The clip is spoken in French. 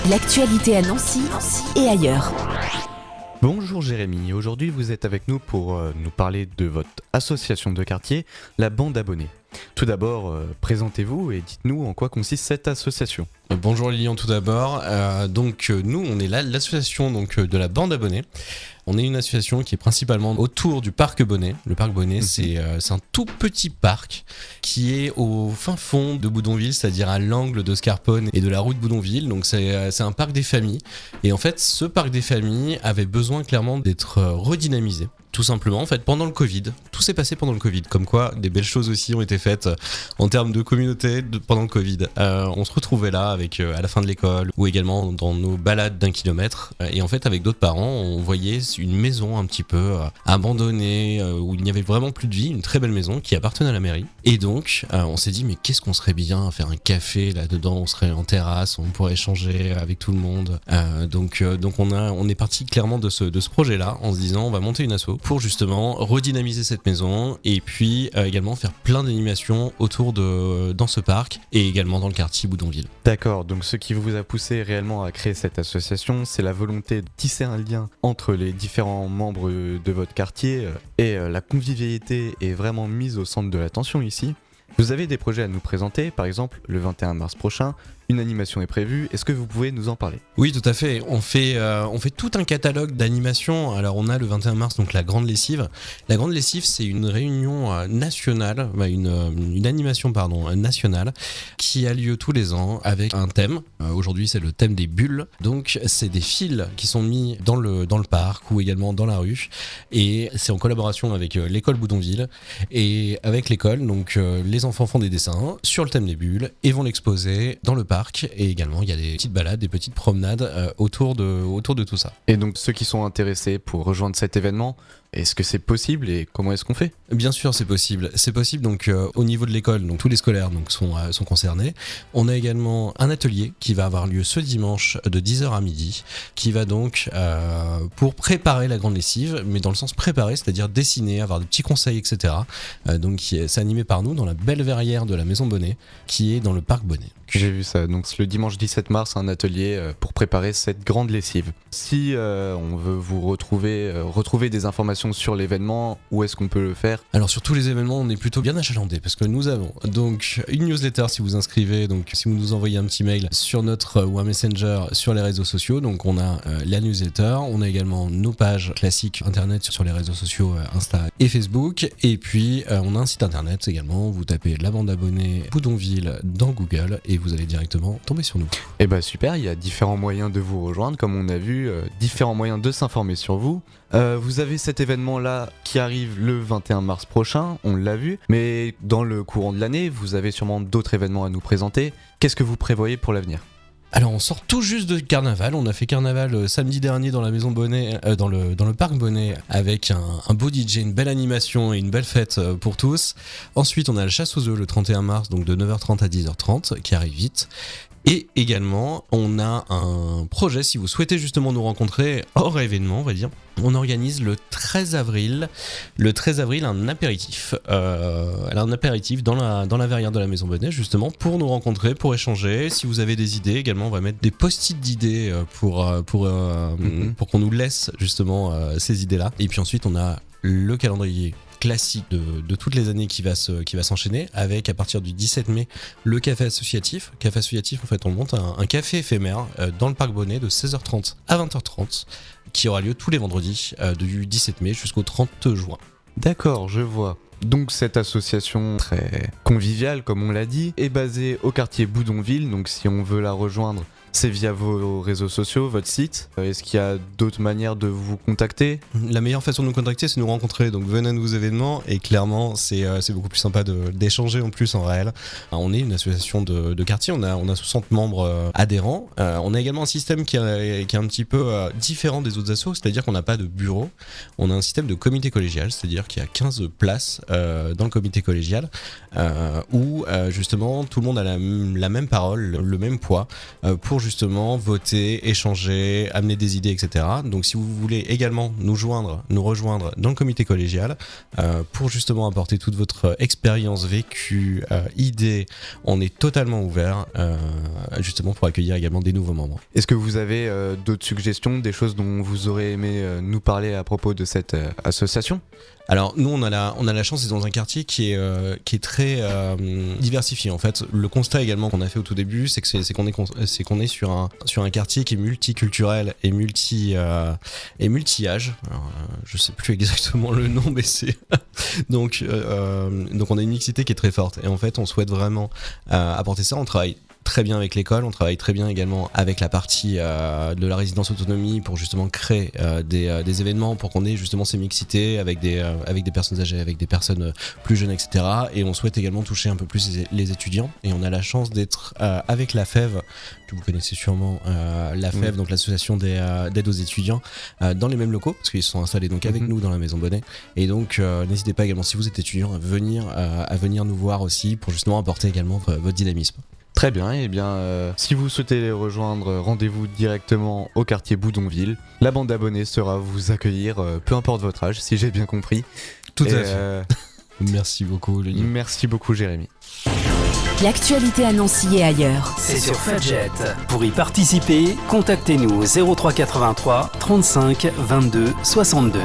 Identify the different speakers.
Speaker 1: L'actualité à Nancy et ailleurs.
Speaker 2: Bonjour Jérémy, aujourd'hui vous êtes avec nous pour nous parler de votre association de quartier, la Bande Abonnée. Tout d'abord, présentez-vous et dites-nous en quoi consiste cette association.
Speaker 3: Bonjour Lilian tout d'abord, nous on est l'association de la Bande Abonnée. On est une association qui est principalement autour du parc Bonnet. Le parc Bonnet, c'est un tout petit parc qui est au fin fond de Boudonville, c'est-à-dire à l'angle de Scarpone et de la route Boudonville. Donc c'est un parc des familles. Et en fait, ce parc des familles avait besoin clairement d'être redynamisé. Tout simplement, en fait, pendant le Covid, tout s'est passé pendant le Covid, comme quoi des belles choses aussi ont été faites en termes de communauté pendant le Covid. On se retrouvait là avec à la fin de l'école ou également dans nos balades d'1 kilomètre. Et en fait, avec d'autres parents, on voyait une maison un petit peu abandonnée où il n'y avait vraiment plus de vie, une très belle maison qui appartenait à la mairie. Et donc, on s'est dit mais qu'est-ce qu'on serait bien à faire un café là-dedans, on serait en terrasse, on pourrait échanger avec tout le monde. Donc on est parti clairement de ce projet-là en se disant on va monter une asso pour justement redynamiser cette maison et puis également faire plein d'animations autour dans ce parc et également dans le quartier Boudonville.
Speaker 2: D'accord, donc ce qui vous a poussé réellement à créer cette association, c'est la volonté de tisser un lien entre les différents membres de votre quartier et la convivialité est vraiment mise au centre de l'attention ici. Vous avez des projets à nous présenter, par exemple le 21 mars prochain, une animation est prévue, est-ce que vous pouvez nous en parler ?
Speaker 3: Oui, tout à fait, on fait tout un catalogue d'animations. Alors on a le 21 mars donc la Grande Lessive. La Grande Lessive, c'est une réunion nationale, une animation nationale qui a lieu tous les ans avec un thème. Aujourd'hui c'est le thème des bulles, donc c'est des fils qui sont mis dans le parc ou également dans la rue et c'est en collaboration avec l'école Boudonville et avec l'école, donc les enfants font des dessins sur le thème des bulles et vont l'exposer dans le parc et également il y a des petites balades, des petites promenades autour de tout ça.
Speaker 2: Et donc ceux qui sont intéressés pour rejoindre cet événement, est-ce que c'est possible et comment est-ce qu'on fait ?
Speaker 3: Bien sûr c'est possible donc au niveau de l'école, donc tous les scolaires sont concernés. On a également un atelier qui va avoir lieu ce dimanche de 10h à midi qui va donc pour préparer la Grande Lessive, mais dans le sens préparer, c'est-à-dire dessiner, avoir des petits conseils, etc. Donc c'est animé par nous dans la belle verrière de la Maison Bonnet qui est dans le parc Bonnet.
Speaker 2: J'ai vu ça, donc le dimanche 17 mars, un atelier pour préparer cette Grande Lessive. Si on veut vous retrouver des informations sur l'événement, où est-ce qu'on peut le faire ?
Speaker 3: Alors sur tous les événements, on est plutôt bien achalandé parce que nous avons donc une newsletter si vous inscrivez, donc si vous nous envoyez un petit mail sur notre One Messenger sur les réseaux sociaux, donc on a la newsletter, on a également nos pages classiques internet sur les réseaux sociaux Insta et Facebook, et puis on a un site internet également, vous tapez la Bande Abonnée Boudonville dans Google et vous allez directement tomber sur nous.
Speaker 2: Et bah super, il y a différents moyens de vous rejoindre, comme on a vu, différents moyens de s'informer sur vous. Vous avez cet événement-là qui arrive le 21 mars prochain, on l'a vu, mais dans le courant de l'année, vous avez sûrement d'autres événements à nous présenter. Qu'est-ce que vous prévoyez pour l'avenir ?
Speaker 3: Alors on sort tout juste de carnaval, on a fait carnaval samedi dernier dans la Maison Bonnet, dans le parc Bonnet avec un beau DJ, une belle animation et une belle fête pour tous. Ensuite on a la chasse aux œufs le 31 mars, donc de 9h30 à 10h30 qui arrive vite. Et également, on a un projet, si vous souhaitez justement nous rencontrer hors événement, on va dire, on organise le 13 avril un apéritif. Un apéritif dans la verrière de la Maison Bonnet, justement, pour nous rencontrer, pour échanger. Si vous avez des idées, également, on va mettre des post-it d'idées pour qu'on nous laisse justement ces idées-là. Et puis ensuite, on a le calendrier classique de toutes les années qui va s'enchaîner avec à partir du 17 mai le café associatif. Café associatif, en fait on monte un café éphémère dans le parc Bonnet de 16h30 à 20h30 qui aura lieu tous les vendredis du 17 mai jusqu'au 30 juin.
Speaker 2: D'accord, je vois. Donc cette association très conviviale, comme on l'a dit, est basée au quartier Boudonville, donc si on veut la rejoindre, c'est via vos réseaux sociaux, votre site. Est-ce qu'il y a d'autres manières de vous contacter ?
Speaker 3: La meilleure façon de nous contacter, c'est de nous rencontrer. Donc venez à nos événements et clairement, c'est beaucoup plus sympa d'échanger en plus en réel. On est une association de quartier, on a 60 membres adhérents. On a également un système qui est un petit peu différent des autres assos, c'est-à-dire qu'on n'a pas de bureau. On a un système de comité collégial, c'est-à-dire qu'il y a 15 places dans le comité collégial où justement tout le monde a la même parole, le même poids pour justement voter, échanger, amener des idées, etc. Donc si vous voulez également nous rejoindre dans le comité collégial pour justement apporter toute votre expérience vécue, idées, on est totalement ouvert justement pour accueillir également des nouveaux membres.
Speaker 2: Est-ce que vous avez d'autres suggestions, des choses dont vous aurez aimé nous parler à propos de cette association ?
Speaker 3: Alors nous on a la chance d'être dans un quartier qui est très diversifié en fait. Le constat également qu'on a fait au tout début, c'est qu'on est sur un quartier qui est multiculturel et multi-âge. Alors, je sais plus exactement le nom, mais c'est donc on a une mixité qui est très forte et en fait on souhaite vraiment apporter ça. On travaille très bien avec l'école, on travaille très bien également avec la partie de la résidence autonomie pour justement créer des événements pour qu'on ait justement ces mixités avec des personnes âgées, avec des personnes plus jeunes, etc. Et on souhaite également toucher un peu plus les étudiants et on a la chance d'être avec la FEV, que vous connaissez sûrement, la FEV, donc l'association d'aide aux étudiants, dans les mêmes locaux parce qu'ils sont installés donc avec nous dans la Maison Bonnet et donc n'hésitez pas également si vous êtes étudiant à venir nous voir aussi pour justement apporter également votre dynamisme.
Speaker 2: Très bien, et bien si vous souhaitez les rejoindre, rendez-vous directement au quartier Boudonville. La bande d'abonnés sera vous accueillir, peu importe votre âge, si j'ai bien compris.
Speaker 3: Tout à fait. Merci beaucoup, Lenny.
Speaker 2: Merci beaucoup, Jérémy.
Speaker 1: L'actualité à Nancy et ailleurs.
Speaker 4: C'est sur Fadjet. Pour y participer, contactez-nous au 03 83 35 22 62.